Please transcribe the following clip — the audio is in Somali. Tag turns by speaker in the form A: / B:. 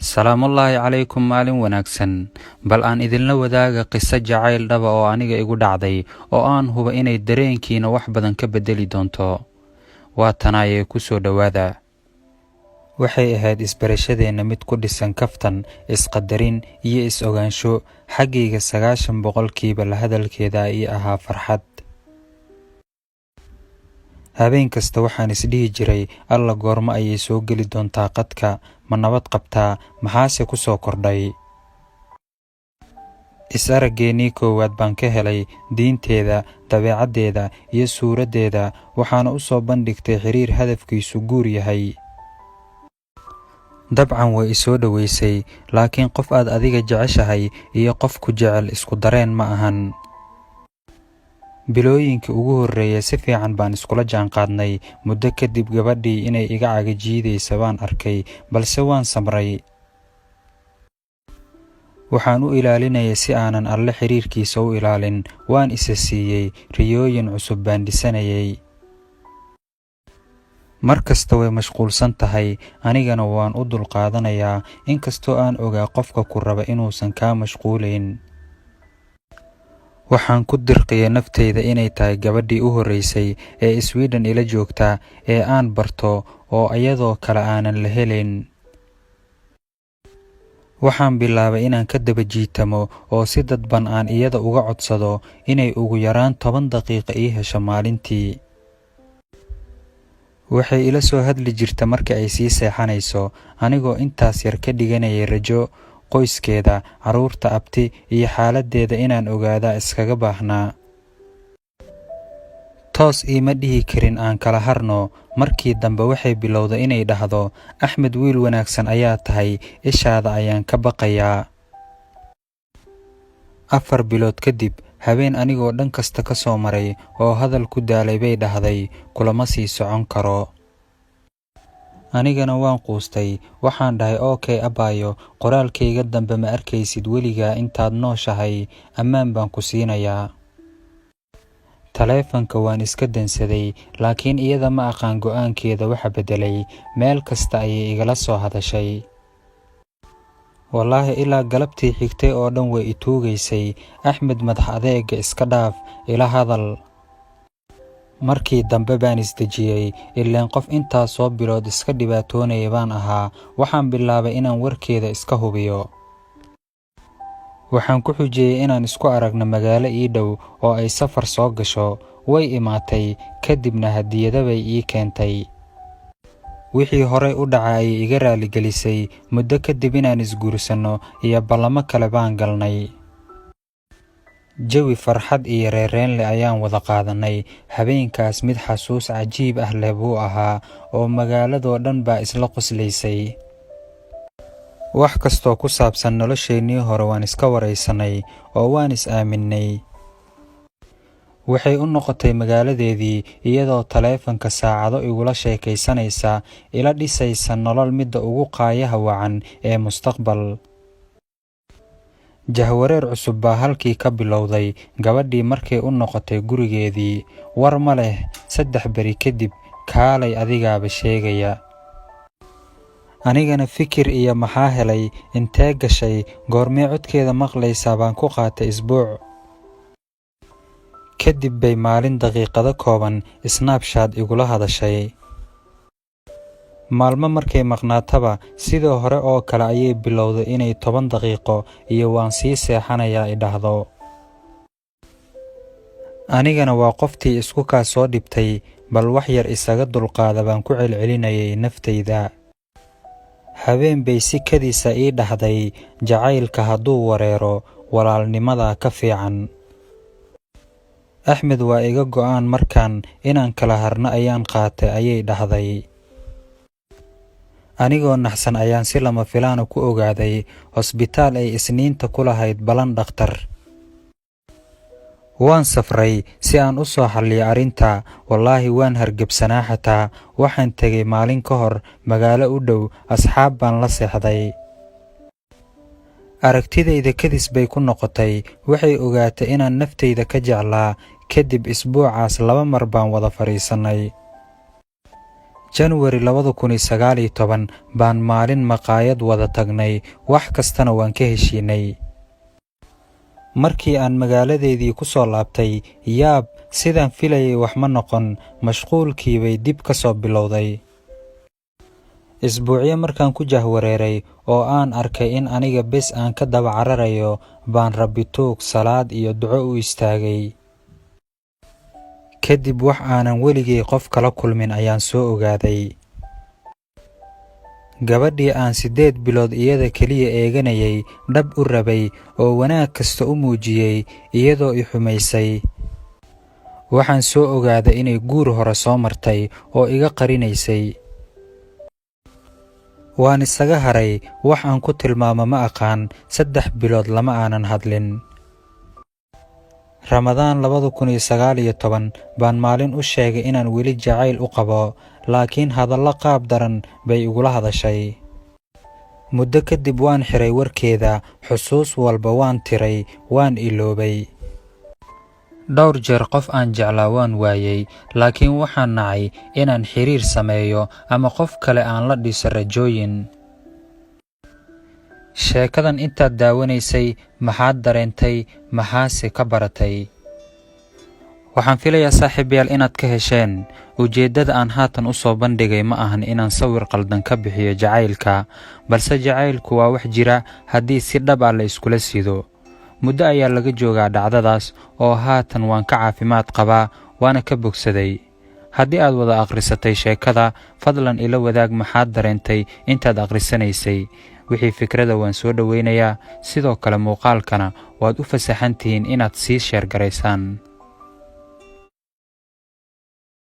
A: salaamullaahi calaykum maalin wanaagsan. Bal aan idinla wadaaga qiso jacayl dhaba oo aniga igu dhacday oo aan hubo inay dareenkiina wax badan ka bedeli doonto. Waa tanaaye ku soo dhowaada. Waxay ahayd isbarashadeenna mid ku dhisan kaftan, isqadarin iyo is-ogaansho. Xaggayga 90% la hadalkeeda ii ahaa farxad. habeen kasta waxaan isdhihi jiray alla goorma ayay soo geli doontaa qadka, ma nabad qabtaa, maxaase ku soo kordhay. is-araggeenii koowaad baan ka helay diinteeda, dabeecaddeeda iyo suuraddeeda, waxaana u soo bandhigtay xiriir hadafkiisu guur yahay. dabcan way isoo dhoweysay, laakiin qof aad adiga jeceshahay iyo qof ku jecel isku dareen ma ahan. bilooyinkii ugu horreeyay si fiican baan iskula jaanqaadnay. muddo kadib gabadhii inay iga cagajiidaysa baan arkay, balse waan samray. waxaan u ilaalinayay si aanan alle xiriirkiisa u ilaalin. waan isa siiyey riyooyin cusub baan dhisanayay. mar kasta way mashquulsan tahay, anigana waan u dulqaadanayaa, inkastoo aan ogaa qofka ku raba inuusan kaa mashquulayn. waxaan ku dirqiyay naftayda inay tahay gabadhii u horreysay ee Sweden ila joogta ee aan barto oo iyadoo kale aanan la helayn. waxaan bilaabay inaan ka daba jiitamo oo si dadban aan iyada uga codsado inay ugu yaraan 10 daqiiqo ii hesho maalintii. waxay ila soo hadli jirta marka ay sii seexanayso, anigoo intaas yar ka dhiganayay rajo. qoyskeeda, carruurta, abti iyo xaaladdeeda inaan ogaadaa iskaga baahnaa. toos iima dhihi karin aan kala harno. markii dambe waxay bilowday inay dhahdo, axmed wiil wanaagsan ayaa tahay, ishaada ayaan ka baqayaa. 4 bilood kadib, habeen anigoo dhan kasta ka soo maray oo hadal ku daalay bay dhahday, kulama sii socon karo. anigana waan quustay. waxaan dhahay okay abaayo, qoraalkayga dambe ma arkaysid weligaa intaad nooshahay, ammaan baan ku siinayaa. taleefanka waan iska dansaday, laakiin iyada ma aqaan go'aankeeda waxa beddelay. meel kasta ayay igala soo hadashay. wallaahi ilaa galabtii xigtay oo dhan way i tuugaysay, axmed madax adeega iska dhaaf, ila hadal. markii dambe baan isdejiyey, ileen qof intaas soo bilood iska dhibaatoonaya baan ahaa. waxaan bilaabay inaan warkeeda iska hubiyo. waxaan ku xujiyey inaan isku aragno magaalo ii dhow oo ay safar soo gasho. way imaatay, kadibna hadiyado bay ii keentay. wixii horey u dhacay ayay iga raaligelisay. muddo kadib inaan isguursanno iyo ballamo kale baan galnay. jawi farxad iyo reereen leh ayaan wada qaadanay. habeenkaas mid xasuus cajiib ah leh buu ahaa, oo magaaladoo dhan baa isla qoslaysay. wax kastoo ku saabsan nolosheennii hore waan iska waraysanay oo waan is-aaminay. waxay u noqotay magaaladeedii, iyadoo taleefanka saacado igula sheekaysanaysa, ila dhisaysa nolol midda ugu qaayaha wacan ee mustaqbal. jahwareer cusub baa halkii ka bilowday. gabadhii markay u noqotay gurigeedii, war ma leh. 3 beri kadib, kaalay adigaaba sheegaya. anigana fikir iyo maxaa helay, intee gashay, goormee codkeeda maqlaysaa baan ku qaatay isbuuc. kadib bay maalin daqiiqado kooban snapchat igula hadashay. maalmo markay maqnaataba sidoo hore oo kale ayay bilowday inay 10 daqiiqo iyo waan sii seexanayaa i dhahdo. anigana waa qoftii isku kaa soo dhibtay, bal wax yar isaga dulqaada baan ku celcelinayay naftayda. habeen bay si kadiisa ii dhahday, jacaylka hadduu wareero, walaalnimada ka fiican. axmed waa iga go'aan markaan inaan kala harno ayaan qaatay ayay dhahday. anigoo naxsan ayaan si lama filaana ku ogaaday hosbitaal ay isniinta ku lahayd balan dhakhtar. waan safray si aan u soo xalliyo arrinta. wallaahi waan hargebsanaa xataa. waxaan tegay maalin ka hor magaalo u dhow, asxaab baan la seexday. aragtidayda kadis bay ku noqotay. waxay ogaatay inaan naftayda ka jeclaa. kadib isbuucaas 2 mar baan wada fadhiisanay. January 2019 baan maalin maqaayad wada tagnay, wax kastana waan ka heshiinay. Markii aan magaaladeedii ku soo laabtay, yaab, sidaan filayay wax ma noqon, mashquulkii bay dib ka soo bilowday. Isbuucyo markaan ku jahwareeray oo aan arkay in aniga bes aan ka daba cararayo, baan Rabbi tuug, salaad iyo duco u istaagay. Kadib wax aanan weligay qof kala kulmin ayaan soo ogaaday. Gabadhii aan 8 bilood iyada kaliya eeganayay, dhab u rabay oo wanaag kasta u muujiyay, iyadoo i xumaysay. Waxaan soo ogaaday inay guur hore soo martay oo iga qarinaysay. Waan isaga haray, wax aan ku tilmaamo ma aqaan, 3 bilood lama aanan hadlin. Ramadaan 2019 baan maalin u sheegay inaan weli jacayl u qabo, laakiin hadallo qaab daran bay igula hadashay. Muddo kadib waan xiray warkeeda, xusuus walba waan tiray, waan iloobay. Dhowr jeer qof aan jeclaa waan waayay, laakiin waxaan nacay inaan xiriir sameeyo ama qof kale aan la dhiso rajooyin. Sheekadan intaad daawanaysay, maxaad dareentay, maxaase ka baratay? Waxaan filayaa saaxiibayaal inaad ka hesheen. Ujeeddada aan haatan u soo bandhigay ma ahan inaan sawir qaldan ka bixiyo jacaylka, balse jacaylku waa wax jira haddii si dhab ah la iskula sido. Muddo ayaa laga joogaa dhacdadaas oo haatan waan ka caafimaad qabaa, waana ka bogsaday. Haddii aad wada akhrisatay sheekada, fadlan ila wadaag maxaad dareentay intaad akhrisanaysay. Wixii fikrada waan soo dhaweynayaa, sidoo kale muuqaalkana waad u fasaxan tihiin inaad sii sheer garaysaan.